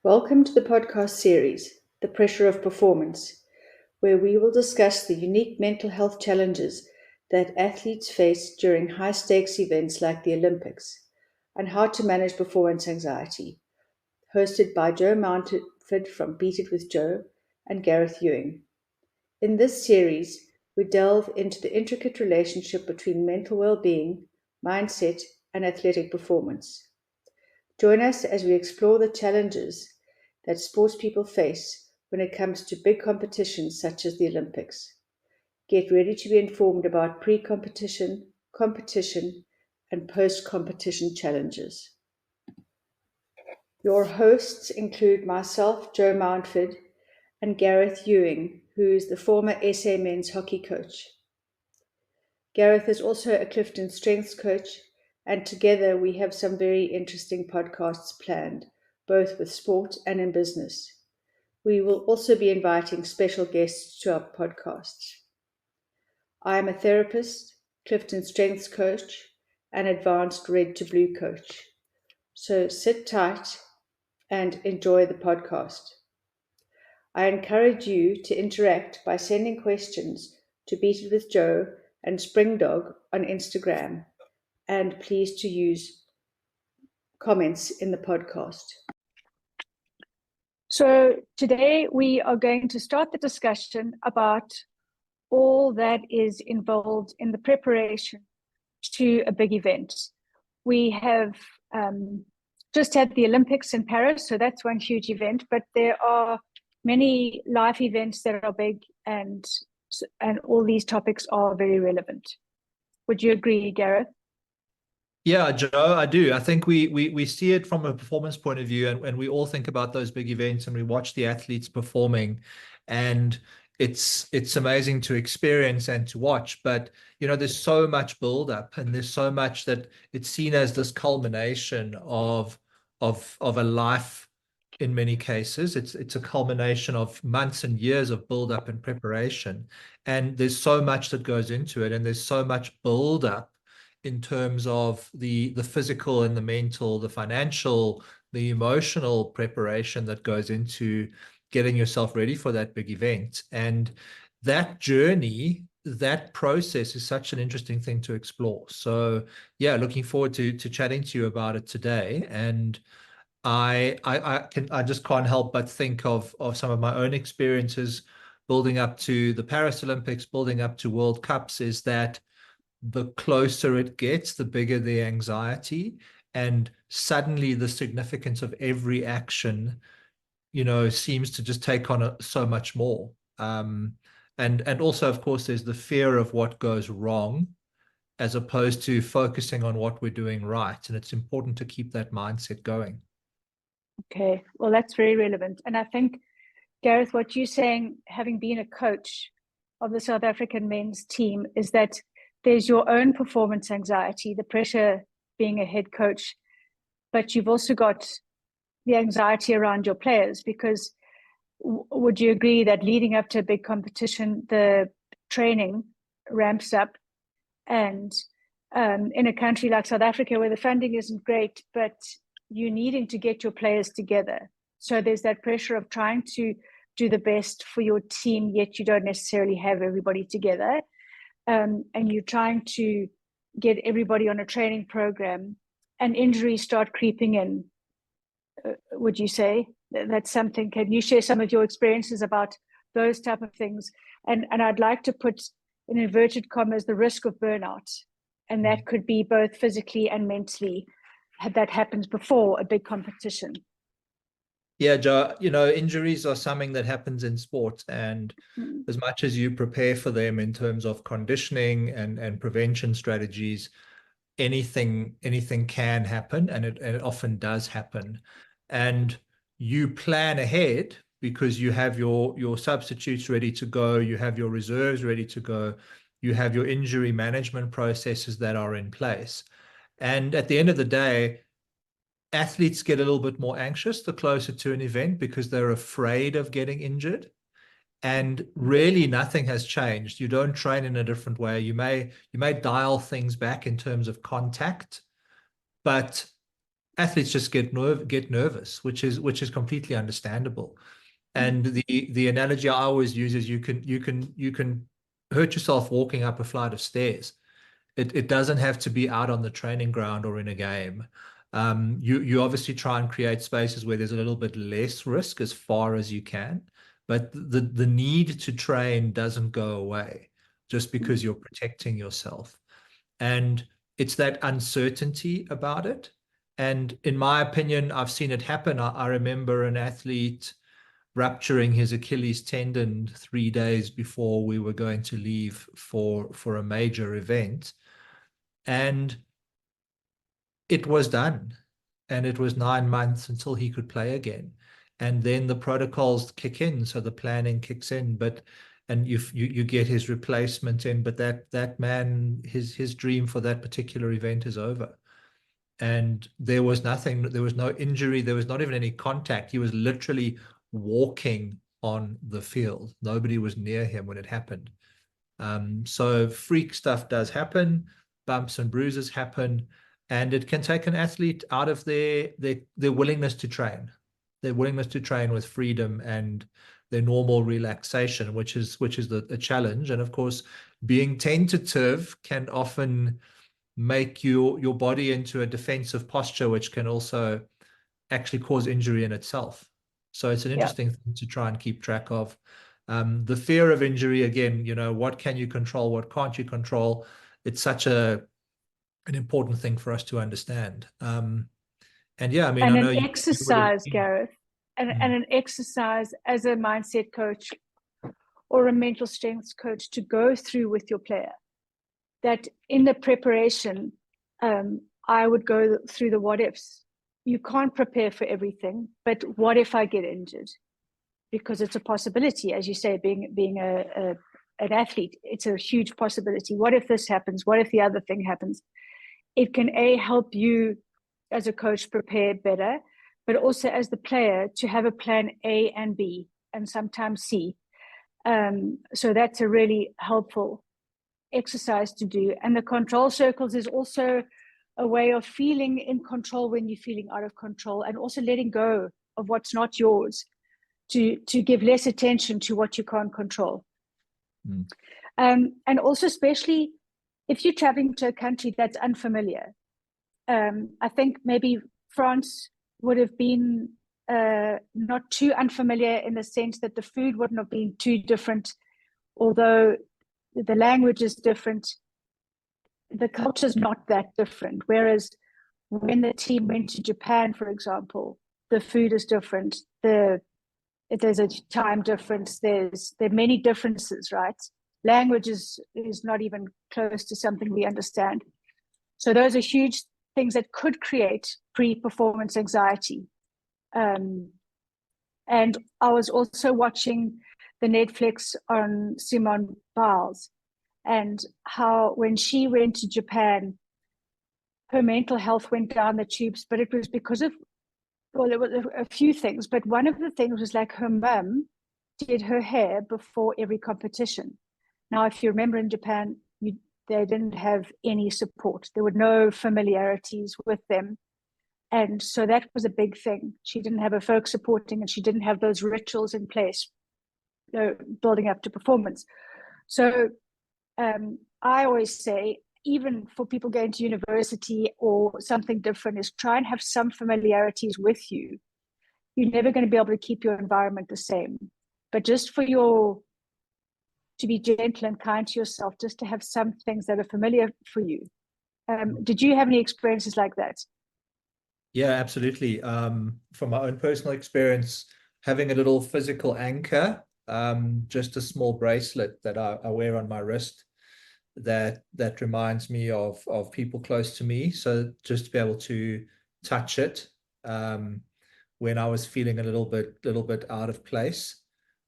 Welcome to the podcast series, The Pressure of Performance, where we will discuss the unique mental health challenges that athletes face during high-stakes events like the Olympics and how to manage performance anxiety. Hosted by Jo Mountford from Beet with Jo and Garreth Ewing. In this series, we delve into the intricate relationship between mental well-being, mindset, and athletic performance. Join us as we explore the challenges that sports people face when it comes to big competitions such as the Olympics. Get ready to be informed about pre-competition, competition, and post-competition challenges. Your hosts include myself, Jo Mountford, and Garreth Ewing, who is the former SA men's hockey coach. Garreth is also a Clifton strengths coach, and together we have some very interesting podcasts planned, both with sport and in business. We will also be inviting special guests to our podcasts. I am a therapist, Clifton strengths coach, and advanced red to blue coach. So sit tight and enjoy the podcast. I encourage you to interact by sending questions to Beet It with Jo and Springdog on Instagram, and please to use comments in the podcast. So today we are going to start the discussion about all that is involved in the preparation to a big event. We have just had the Olympics in Paris, so that's one huge event, but there are many life events that are big, and all these topics are very relevant. Would you agree, Garreth? Yeah, Jo, I do. I think we see it from a performance point of view, and we all think about those big events and we watch the athletes performing, and it's amazing to experience and to watch. But there's so much build up, and there's so much that it's seen as this culmination of a life. In many cases, it's a culmination of months and years of build up and preparation, and there's so much that goes into it, and there's so much build up in terms of the physical and the mental, the financial, the emotional preparation that goes into getting yourself ready for that big event. And that journey, that process is such an interesting thing to explore. So yeah, looking forward to chatting to you about it today. And I just can't help but think of some of my own experiences building up to the Paris Olympics, building up to World Cups, is that the closer it gets, the bigger the anxiety, and suddenly the significance of every action, seems to just take on so much more. And also, of course, there's the fear of what goes wrong, as opposed to focusing on what we're doing right. And it's important to keep that mindset going. Okay, well, that's very relevant. And I think, Garreth, what you're saying, having been a coach of the South African men's team, is that there's your own performance anxiety, the pressure being a head coach, but you've also got the anxiety around your players, because would you agree that leading up to a big competition, the training ramps up, and in a country like South Africa where the funding isn't great, but you're needing to get your players together. So there's that pressure of trying to do the best for your team, yet you don't necessarily have everybody together. And you're trying to get everybody on a training program, and injuries start creeping in. Would you say that's something? Can you share some of your experiences about those type of things? And I'd like to put in inverted commas the risk of burnout, and that could be both physically and mentally. That happens before a big competition. Yeah, Jo, injuries are something that happens in sport, and as much as you prepare for them in terms of conditioning and prevention strategies, anything can happen, and it often does happen. And you plan ahead because you have your substitutes ready to go, you have your reserves ready to go, you have your injury management processes that are in place. And at the end of the day, athletes get a little bit more anxious the closer to an event because they're afraid of getting injured. And really nothing has changed. You don't train in a different way. You may dial things back in terms of contact, but athletes just get nervous, which is completely understandable. And the analogy I always use is you can hurt yourself walking up a flight of stairs. It doesn't have to be out on the training ground or in a game. You obviously try and create spaces where there's a little bit less risk as far as you can, but the need to train doesn't go away just because you're protecting yourself. And it's that uncertainty about it. And in my opinion, I've seen it happen. I remember an athlete rupturing his Achilles tendon 3 days before we were going to leave for a major event. And it was done. And it was 9 months until he could play again. And then the protocols kick in, so the planning kicks in, and you get his replacement in, but that man, his dream for that particular event is over. And there was nothing, there was no injury, there was not even any contact. He was literally walking on the field. Nobody was near him when it happened. So freak stuff does happen, bumps and bruises happen, and it can take an athlete out of their willingness to train, their willingness to train with freedom and their normal relaxation, which is a challenge. And of course, being tentative can often make your body into a defensive posture, which can also actually cause injury in itself. So it's an interesting thing to try and keep track of. The fear of injury, again, what can you control, what can't you control? It's such an important thing for us to understand. And yeah, I mean, and I know an exercise, Gareth, and an exercise as a mindset coach or a mental strength coach to go through with your player. That in the preparation, I would go through the what ifs. You can't prepare for everything, but what if I get injured? Because it's a possibility, as you say, being an athlete, it's a huge possibility. What if this happens? What if the other thing happens? It can help you as a coach prepare better, but also as the player to have a plan A and B and sometimes C. So that's a really helpful exercise to do. And the control circles is also a way of feeling in control when you're feeling out of control, and also letting go of what's not yours to give less attention to what you can't control. And also, especially if you're traveling to a country that's unfamiliar. I think maybe France would have been not too unfamiliar in the sense that the food wouldn't have been too different, although the language is different. The culture is not that different. Whereas when the team went to Japan, for example, the food is different. There's a time difference. There are many differences, right? Language is not even close to something we understand. So those are huge things that could create pre-performance anxiety. And I was also watching the Netflix on Simone Biles, and how when she went to Japan, her mental health went down the tubes, but it was because of, well, there were a few things, but one of the things was like her mum did her hair before every competition. Now, if you remember in Japan, they didn't have any support. There were no familiarities with them. And so that was a big thing. She didn't have her folks supporting, and she didn't have those rituals in place, building up to performance. So I always say, even for people going to university or something different, is try and have some familiarities with you. You're never going to be able to keep your environment the same. But just to be gentle and kind to yourself, just to have some things that are familiar for you. Did you have any experiences like that? Yeah, absolutely. From my own personal experience, having a little physical anchor, just a small bracelet that I wear on my wrist that reminds me of people close to me. So just to be able to touch it when I was feeling a little bit out of place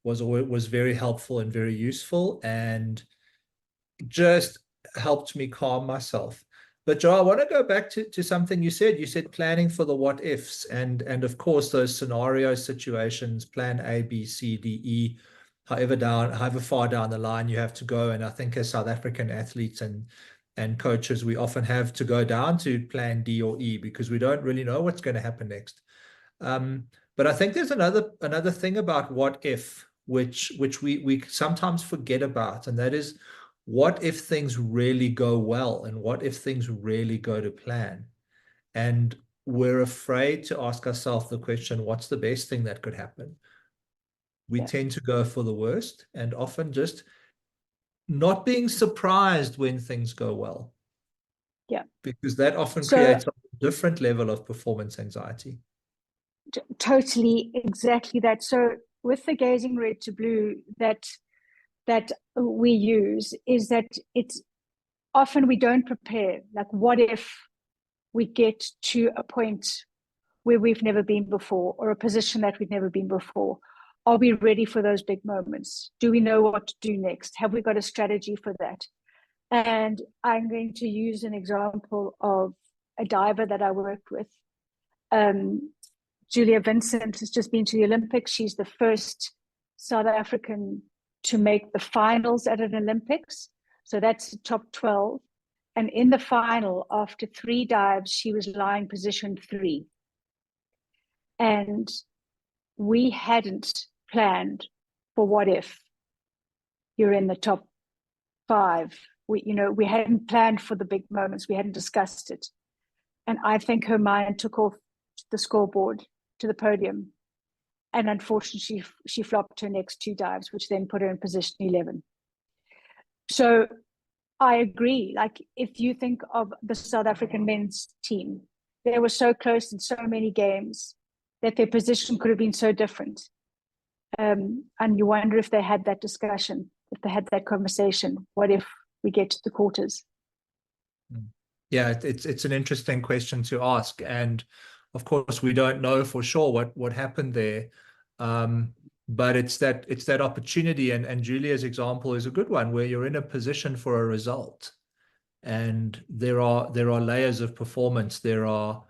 was very helpful and very useful, and just helped me calm myself. But Jo, I want to go back to something you said. You said planning for the what ifs, and of course those scenario situations, plan A, B, C, D, E, however far down the line you have to go. And I think as South African athletes and And coaches, we often have to go down to plan D or E because we don't really know what's going to happen next. But I think there's another thing about what if, which we sometimes forget about, and that is, what if things really go well, and what if things really go to plan? And we're afraid to ask ourselves the question, what's the best thing that could happen? We tend to go for the worst, and often just not being surprised when things go well. Yeah. Because that often creates a different level of performance anxiety. Totally, exactly that. So with the gazing red to blue that we use, is that it's often we don't prepare. Like, what if we get to a point where we've never been before, or a position that we've never been before? Are we ready for those big moments? Do we know what to do next? Have we got a strategy for that? And I'm going to use an example of a diver that I worked with. Julia Vincent has just been to the Olympics. She's the first South African to make the finals at an Olympics. So that's top 12. And in the final, after 3 dives, she was lying position 3. And we hadn't planned for what if you're in the top 5. We hadn't planned for the big moments. We hadn't discussed it. And I think her mind took off the scoreboard to the podium. And unfortunately, she flopped her next 2 dives, which then put her in position 11. So I agree. Like, if you think of the South African men's team, they were so close in so many games that their position could have been so different. And you wonder if they had that discussion, if they had that conversation. What if we get to the quarters? Yeah, it's an interesting question to ask. And of course, we don't know for sure what happened there. But it's that opportunity, and Julia's example is a good one, where you're in a position for a result, and there are layers of performance. There are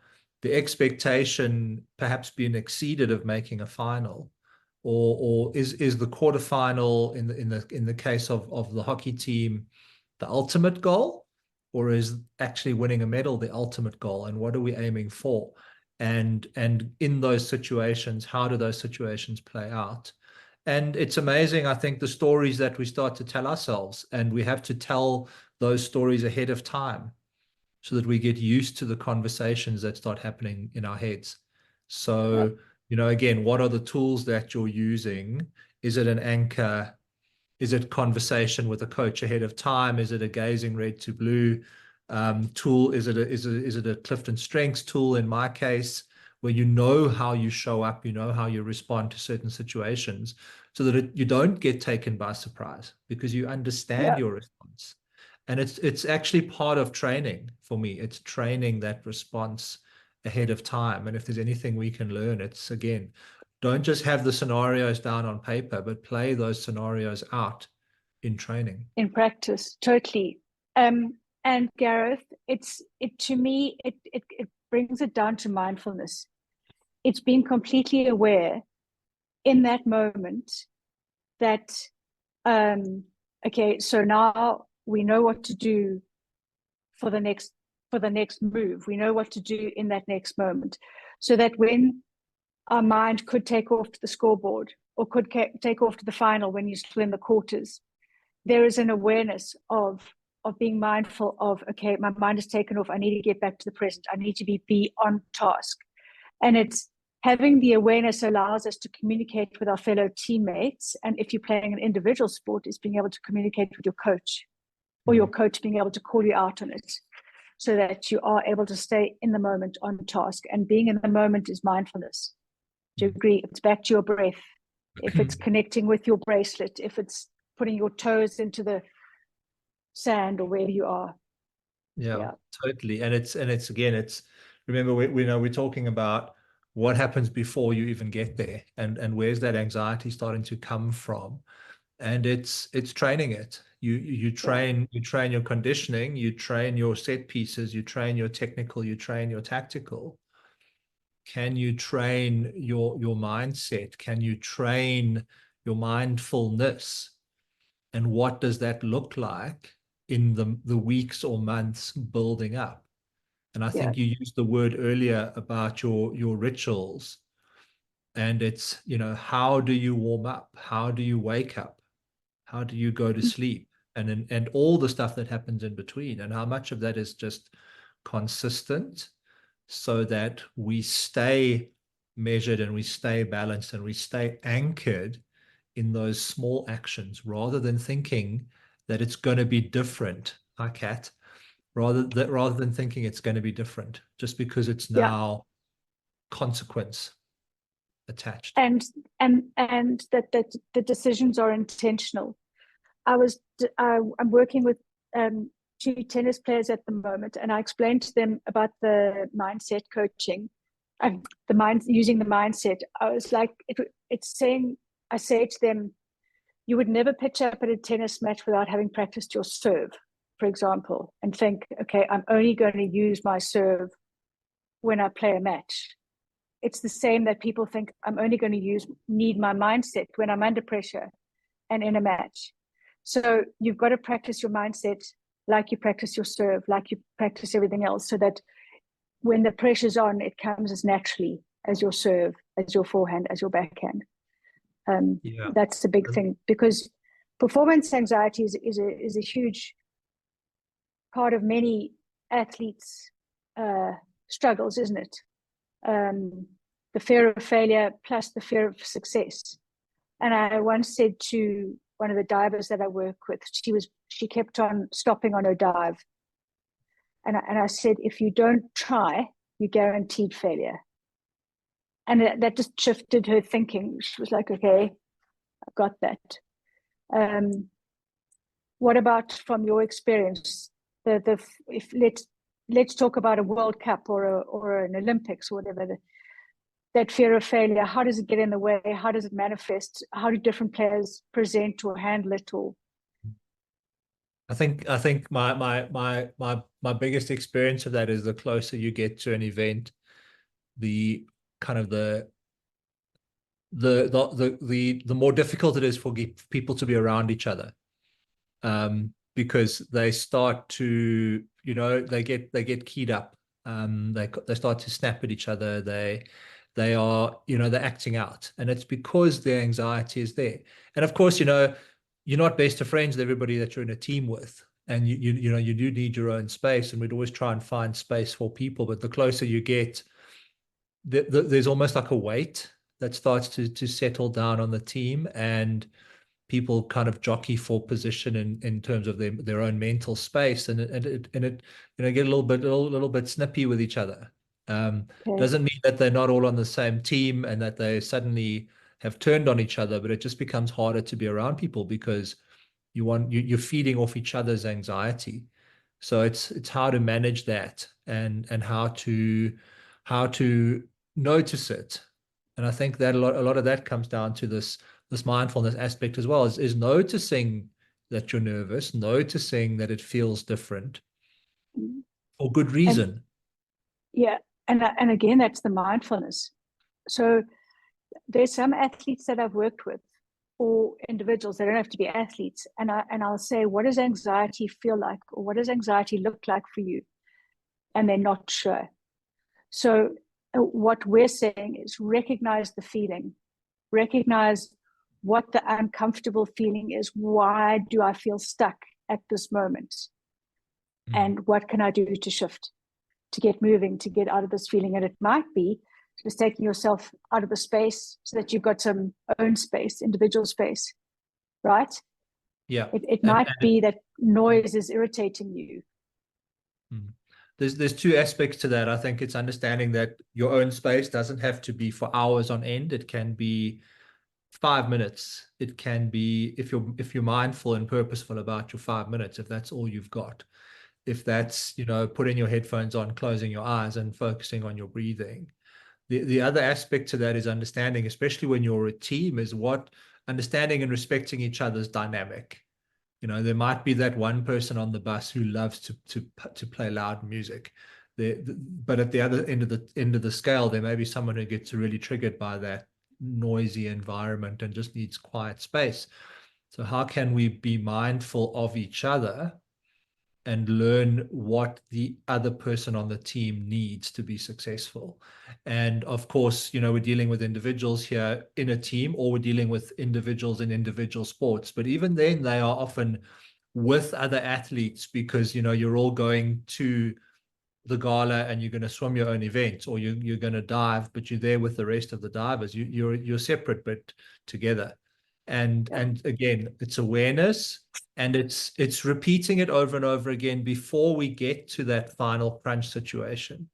the expectation perhaps being exceeded of making a final, or is the quarterfinal in the case of the hockey team the ultimate goal, or is actually winning a medal the ultimate goal, and what are we aiming for? And in those situations, how do those situations play out? And it's amazing, I think, the stories that we start to tell ourselves, and we have to tell those stories ahead of time so that we get used to the conversations that start happening in our heads. So, again, what are the tools that you're using? Is it an anchor? Is it conversation with a coach ahead of time? Is it a gazing red to blue tool? Is it a Clifton Strengths tool in my case, where you know how you show up, you know how you respond to certain situations, so that you don't get taken by surprise because you understand your response. And it's actually part of training for me. It's training that response ahead of time. And if there's anything we can learn, it's, again, don't just have the scenarios down on paper, but play those scenarios out in training. In practice, totally. And Gareth, to me, it brings it down to mindfulness. It's being completely aware in that moment that, okay, so now we know what to do for the next move. We know what to do in that next moment, so that when our mind could take off to the scoreboard, or could take off to the final when you're still in the quarters, there is an awareness of being mindful of, okay, my mind is taken off. I need to get back to the present. I need to be on task. And it's having the awareness allows us to communicate with our fellow teammates. And if you're playing an individual sport, it's being able to communicate with your coach, or your coach being able to call you out on it, so that you are able to stay in the moment on task. And being in the moment is mindfulness. Do you agree? It's back to your breath. If it's connecting with your bracelet, if it's putting your toes into the sand, or wherever you are. Yeah, totally. And it's remember, we're talking about what happens before you even get there, and where's that anxiety starting to come from. And it's training it. You train your conditioning, you train your set pieces, you train your technical, you train your tactical. Can you train your mindset? Can you train your mindfulness? And what does that look like in the weeks or months building up. And I Yeah. think you used the word earlier about your rituals. And it's, how do you warm up? How do you wake up? How do you go to sleep? And all the stuff that happens in between, and how much of that is just consistent so that we stay measured and we stay balanced and we stay anchored in those small actions rather than thinking that it's going to be different, hi Kat, rather than thinking it's going to be different just because it's Yeah. now consequence attached. And that the decisions are intentional. I'm working with two tennis players at the moment, and I explained to them about the mindset coaching, using the mindset. I was like, I say to them, you would never pitch up at a tennis match without having practiced your serve, for example, and think, okay, I'm only going to use my serve when I play a match. It's the same that people think I'm only going to need my mindset when I'm under pressure and in a match. So you've got to practice your mindset like you practice your serve, like you practice everything else, so that when the pressure's on, it comes as naturally as your serve, as your forehand, as your backhand. Yeah. That's the big thing, because performance anxiety is a huge part of many athletes' struggles, isn't it? The fear of failure plus the fear of success. And I once said to one of the divers that I work with, she kept on stopping on her dive. And I said, if you don't try, you're guaranteed failure. And that just shifted her thinking. She was like, okay, I've got that. What about from your experience? If let's talk about a World Cup or an Olympics or whatever. That fear of failure, how does it get in the way? How does it manifest? How do different players present or handle it? Or I think my biggest experience of that is the closer you get to an event, the kind of the more difficult it is for people to be around each other, because they start to, they get keyed up, they start to snap at each other, they are, they're acting out, and it's because their anxiety is there. And of course, you're not best of friends with everybody that you're in a team with, and you do need your own space, and we'd always try and find space for people. But the closer you get, there's almost like a weight that starts to settle down on the team, and people kind of jockey for position in terms of their own mental space, and it get a little bit snippy with each other. okay. Doesn't mean that they're not all on the same team and that they suddenly have turned on each other, but it just becomes harder to be around people because you're feeding off each other's anxiety. So it's how to manage that, and how to notice it. And I think that a lot of that comes down to this mindfulness aspect as well, is noticing that you're nervous, noticing that it feels different for good And reason. yeah, and again, that's the mindfulness. So there's some athletes that I've worked with, or individuals, they don't have to be athletes, and I'll say, what does anxiety feel like, or what does anxiety look like for you? And they're not sure. So what we're saying is recognize the feeling, recognize what the uncomfortable feeling is. Why do I feel stuck at this moment? And what can I do to shift, to get moving, to get out of this feeling? And it might be just taking yourself out of the space so that you've got some own space, individual space, right? Yeah. It And, might be that noise is irritating you. there's two aspects to that. I think it's understanding that your own space doesn't have to be for hours on end. It can be 5 minutes. It can be, if you're mindful and purposeful about your 5 minutes, if that's all you've got. If that's, putting your headphones on, closing your eyes and focusing on your breathing. The other aspect to that is understanding, especially when you're a team, is what understanding and respecting each other's dynamic. There might be that one person on the bus who loves to play loud music. But at the other end of the scale, there may be someone who gets really triggered by that noisy environment and just needs quiet space. So how can we be mindful of each other and learn what the other person on the team needs to be successful. And of course, we're dealing with individuals here in a team, or we're dealing with individuals in individual sports. But even then, they are often with other athletes, because, you're all going to the gala and you're going to swim your own event, or you're going to dive, but you're there with the rest of the divers. You're separate but together. And again, it's awareness, and it's repeating it over and over again before we get to that final crunch situation,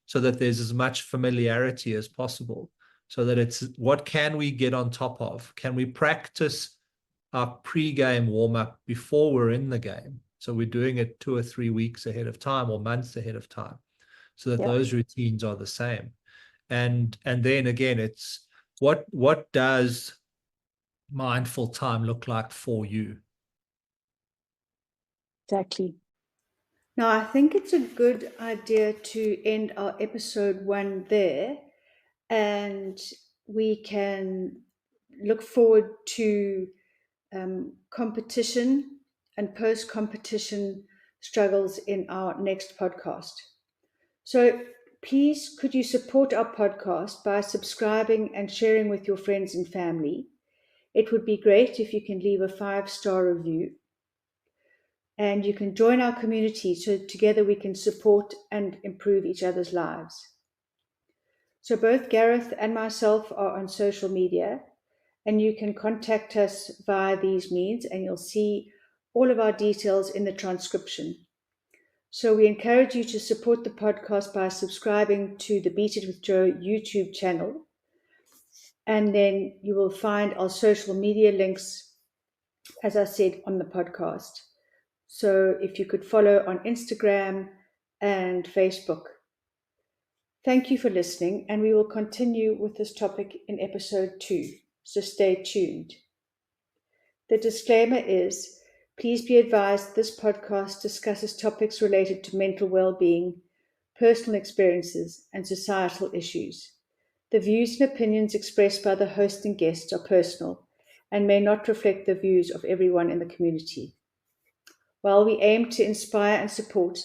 so that there's as much familiarity as possible, so that it's what can we get on top of? Can we practice our pre-game warm-up before we're in the game? So we're doing it 2 or 3 weeks ahead of time, or months ahead of time, so that those routines are the same. And then again, it's what does mindful time look like for you? Exactly. Now, I think it's a good idea to end our episode 1 there, and we can look forward to competition and post-competition struggles in our next podcast. So please, could you support our podcast by subscribing and sharing with your friends and family? It would be great if you can leave a 5-star review. And you can join our community so together we can support and improve each other's lives. So both Gareth and myself are on social media, and you can contact us via these means, and you'll see all of our details in the transcription. So we encourage you to support the podcast by subscribing to the Beet It with Jo YouTube channel. And then you will find our social media links, as I said, on the podcast. So if you could follow on Instagram and Facebook. Thank you for listening, and we will continue with this topic in episode 2. So stay tuned. The disclaimer is, please be advised this podcast discusses topics related to mental well-being, personal experiences, and societal issues. The views and opinions expressed by the host and guests are personal and may not reflect the views of everyone in the community. While we aim to inspire and support,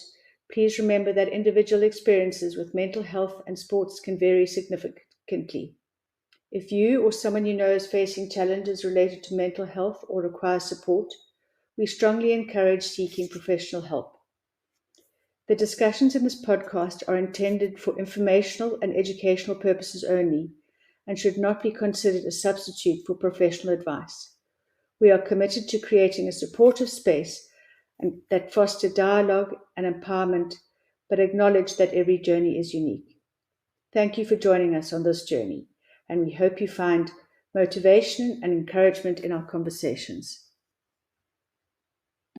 please remember that individual experiences with mental health and sports can vary significantly. If you or someone you know is facing challenges related to mental health or requires support, we strongly encourage seeking professional help. The discussions in this podcast are intended for informational and educational purposes only and should not be considered a substitute for professional advice. We are committed to creating a supportive space and that foster dialogue and empowerment, but acknowledge that every journey is unique. Thank you for joining us on this journey, and we hope you find motivation and encouragement in our conversations.